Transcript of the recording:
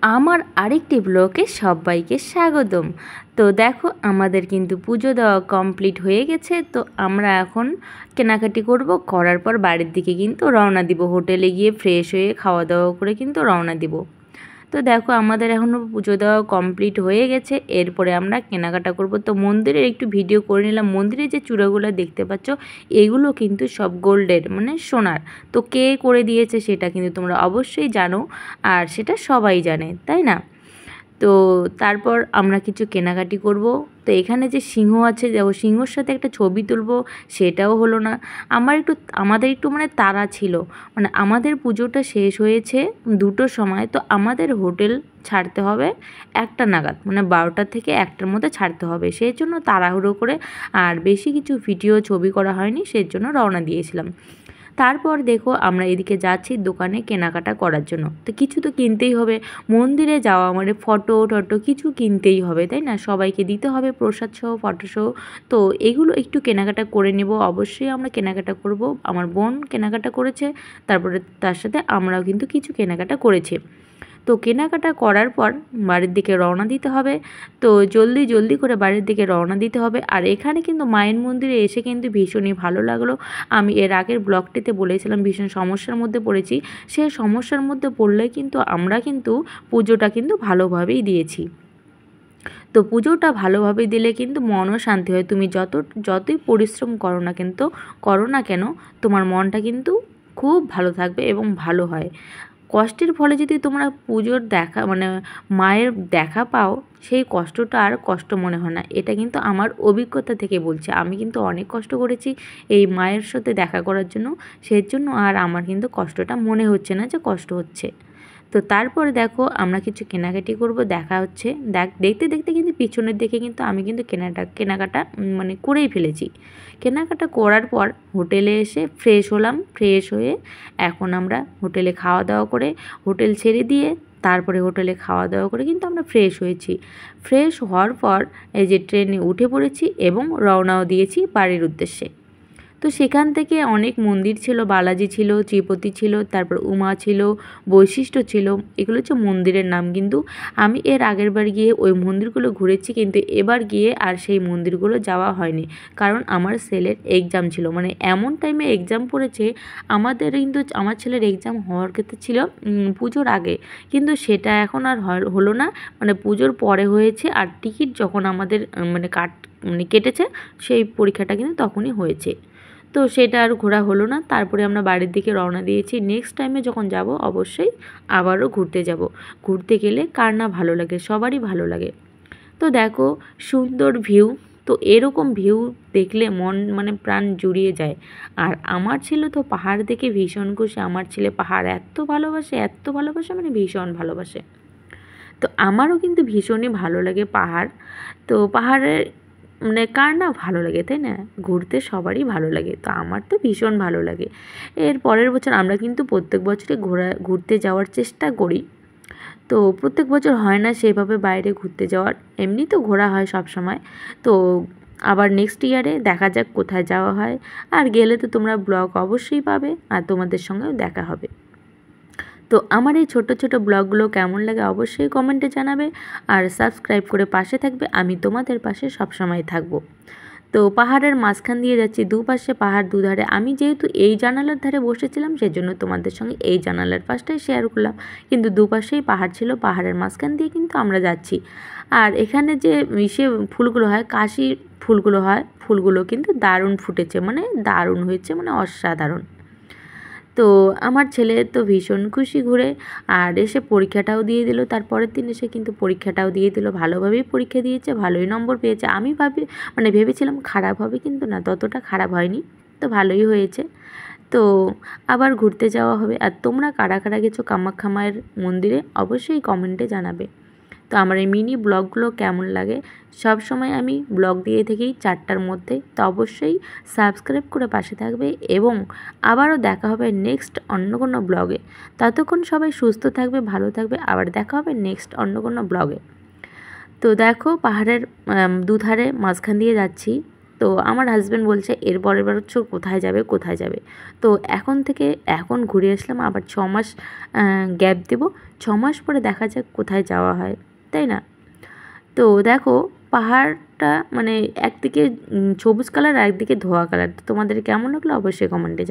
আমার আরেকটি ব্লগে সবাইকে স্বাগতম। তো দেখো আমাদের কিন্তু পুজো দেওয়া কমপ্লিট হয়ে গেছে। তো আমরা এখন কেনাকাটি করার পর বাড়ির দিকে কিন্তু রওনা দিব। হোটেলে গিয়ে ফ্রেশ হয়ে খাওয়া দাওয়া করে কিন্তু রওনা দিব। তো দেখো আমাদের এখনও পুজো দেওয়া কমপ্লিট হয়ে গেছে। এরপরে আমরা কেনাকাটা করব। তো মন্দিরের একটু ভিডিও করে নিলাম। মন্দিরে যে চূড়াগুলো দেখতে পাচ্ছ এগুলো কিন্তু সব গোল্ডের, মানে সোনার। তো কে করে দিয়েছে সেটা কিন্তু তোমরা অবশ্যই জানো, আর সেটা সবাই জানে, তাই না? তো তারপর আমরা কিছু কেনাকাটি করব। তো এখানে যে সিংহ আছে, দেখো সিংহর সাথে একটা ছবি তুলব, সেটাও হলো না। আমাদের একটু মানে তাড়া ছিল, মানে আমাদের পুজোটা শেষ হয়েছে 2টোর সময়। তো আমাদের হোটেল ছাড়তে হবে 1টা নাগাদ, মানে 12টা থেকে 1টার মধ্যে ছাড়তে হবে। সেই জন্য তাড়াহুড়ো করে আর বেশি কিছু ভিডিও ছবি করা হয়নি, সেই জন্য রওনা দিয়েছিলাম। তারপর দেখো আমরা এদিকে যাচ্ছি দোকানে কেনাকাটা করার জন্য। তো কিছু তো কিনতেই হবে, মন্দিরে যাওয়া মানে ফটো টটো কিছু কিনতেই হবে, তাই না? সবাইকে দিতে হবে প্রসাদ সহ, ফটো সহ। তো এগুলো একটু কেনাকাটা করে নেব, অবশ্যই আমরা কেনাকাটা করব। আমার বোন কেনাকাটা করেছে, তারপরে তার সাথে আমরাও কিন্তু কিছু কেনাকাটা করেছি। তো কেনাকাটা করার পর বাড়ির দিকে রওনা দিতে হবে। তো জলদি জলদি করে বাড়ির দিকে রওনা দিতে হবে। আর এখানে কিন্তু মায়ের মন্দিরে এসে কিন্তু ভীষণই ভালো লাগলো। আমি এর আগের ব্লগটিতে বলেছিলাম ভীষণ সমস্যার মধ্যে পড়েছি। সে সমস্যার মধ্যে পড়লে কিন্তু আমরা কিন্তু পুজোটা কিন্তু ভালোভাবেই দিয়েছি। তো পুজোটা ভালোভাবে দিলে কিন্তু মনও শান্তি হয়। তুমি যতই পরিশ্রম করো না কেন, তোমার মনটা কিন্তু খুব ভালো থাকবে এবং ভালো হয়। কষ্টের ফলে যদি তোমরা পুজোর মায়ের দেখা পাও, সেই কষ্টটা আর কষ্ট মনে হয় না। এটা কিন্তু আমার অভিজ্ঞতা থেকে বলছি। আমি কিন্তু অনেক কষ্ট করেছি এই মায়ের সাথে দেখা করার জন্য, সেই জন্য আর আমার কিন্তু কষ্টটা মনে হচ্ছে না যে কষ্ট হচ্ছে। তো তারপরে দেখো আমরা কিছু কেনাকাটি করব, দেখা হচ্ছে। দেখতে দেখতে কিন্তু পিছনের দিকে কিন্তু আমি কিন্তু কেনাকাটা মানে করেই ফেলেছি। কেনাকাটা করার পর হোটেলে এসে ফ্রেশ হলাম। ফ্রেশ হয়ে এখন আমরা হোটেলে খাওয়া দাওয়া করে, হোটেল ছেড়ে দিয়ে তারপরে হোটেলে খাওয়া দাওয়া করে কিন্তু আমরা ফ্রেশ হয়েছি। ফ্রেশ হওয়ার পর এই যে ট্রেনে উঠে পড়েছি এবং রওনাও দিয়েছি বাড়ির উদ্দেশ্যে। তো সেখান থেকে অনেক মন্দির ছিল, বালাজি ছিল, ত্রিপতি ছিল, তারপর উমা ছিল, বৈশিষ্ট্য ছিল। এগুলো হচ্ছে মন্দিরের নাম। কিন্তু আমি এর আগের বার গিয়ে ওই মন্দিরগুলো ঘুরেছি, কিন্তু এবার গিয়ে আর সেই মন্দিরগুলো যাওয়া হয়নি, কারণ আমার ছেলের এক্সাম ছিল। মানে এমন টাইমে এক্সাম পড়েছে কিন্তু আমার ছেলের এক্সাম হওয়ার ক্ষেত্রে ছিল পুজোর আগে, কিন্তু সেটা এখন আর হলো না, মানে পুজোর পরে হয়েছে। আর টিকিট যখন আমাদের কেটেছে, সেই পরীক্ষাটা কিন্তু তখনই হয়েছে। তো সেটা আর ঘোরা হলো না। তারপরে আমরা বাড়ির দিকে রওনা দিয়েছি। নেক্সট টাইমে যখন যাব অবশ্যই আবারও ঘুরতে যাব। ঘুরতে গেলে কার না ভালো লাগে, সবারই ভালো লাগে। তো দেখো সুন্দর ভিউ। তো এরকম ভিউ দেখলে মন প্রাণ জুড়িয়ে যায়। আর আমার ছেলে তো পাহাড় দেখে ভীষণ খুশি। আমার ছেলে পাহাড় এত ভালোবাসে মানে ভীষণ ভালোবাসে। তো আমারও কিন্তু ভীষণই ভালো লাগে পাহাড়। তো পাহাড়ের কার না ভালো লাগে, তাই না? ঘুরতে সবারই ভালো লাগে, তো আমার তো ভীষণ ভালো লাগে। এর পরের বছর আমরা কিন্তু প্রত্যেক বছরই ঘুরতে যাওয়ার চেষ্টা করি। তো প্রত্যেক বছর হয় না সেভাবে বাইরে ঘুরতে যাওয়ার, এমনি তো ঘোরা হয় সব সময়। তো আবার নেক্সট ইয়ারে দেখা যাক কোথায় যাওয়া হয়। আর গেলে তো তোমরা ব্লগ অবশ্যই পাবে, আর তোমাদের সঙ্গেও দেখা হবে। তো আমার এই ছোট ছোট ব্লগগুলো কেমন লাগে অবশ্যই কমেন্টে জানাবে, আর সাবস্ক্রাইব করে পাশে থাকবে। আমি তোমাদের পাশে সবসময় থাকবো। তো পাহাড়ের মাঝখান দিয়ে যাচ্ছি, দুপাশে পাহাড়, দুধারে। আমি যেহেতু এই জানালার ধারে বসেছিলাম, সেজন্য তোমাদের সঙ্গে এই জানালার পাশটাই শেয়ার করলাম, কিন্তু দুপাশেই পাহাড় ছিল। পাহাড়ের মাঝখান দিয়ে কিন্তু আমরা যাচ্ছি। আর এখানে যে ফুলগুলো হয়, কাশি ফুলগুলো হয়, ফুলগুলো কিন্তু দারুণ ফুটেছে, মানে দারুণ হয়েছে, মানে অসাধারণ। তো আমার ছেলে তো ভীষণ খুশি ঘুরে। আর এসে পরীক্ষাটাও দিয়ে দিল, তারপরের দিন এসে কিন্তু পরীক্ষাটাও দিয়ে দিল। ভালোভাবেই পরীক্ষা দিয়েছে, ভালোই নম্বর পেয়েছে। আমি ভেবেছিলাম খারাপ হবে, কিন্তু না, ততটা খারাপ হয়নি, তো ভালোই হয়েছে। তো আবার ঘুরতে যাওয়া হবে। আর তোমরা কারা কারা গেছো কামাখ্যা মায়ের মন্দিরে অবশ্যই কমেন্টে জানাবে। তো আমার এই মিনি ব্লগগুলো কেমন লাগে, সব সময় আমি ব্লগ দিয়ে থেকেই 4টার মধ্যে। তো অবশ্যই সাবস্ক্রাইব করে পাশে থাকবে, এবং আবারও দেখা হবে নেক্সট অন্য কোনো ব্লগে। ততক্ষণ সবাই সুস্থ থাকবে, ভালো থাকবে। আবার দেখা হবে নেক্সট অন্য কোনো ব্লগে। তো দেখো পাহাড়ের দুধারে মাঝখান দিয়ে যাচ্ছি। তো আমার হাজব্যান্ড বলছে এর পরের বার হচ্ছে কোথায় যাবে কোথায় যাবে। তো এখন ঘুরে আসলাম, আবার 6 মাস গ্যাপ দেব, 6 মাস পরে দেখা যাক কোথায় যাওয়া হয়, তাই না? তো দেখো পাহাড়টা মানে একদিকে সবুজ কালার আর একদিকে ধোয়া কালার, তোমাদের কেমন লাগলো অবশ্যই কমেন্টে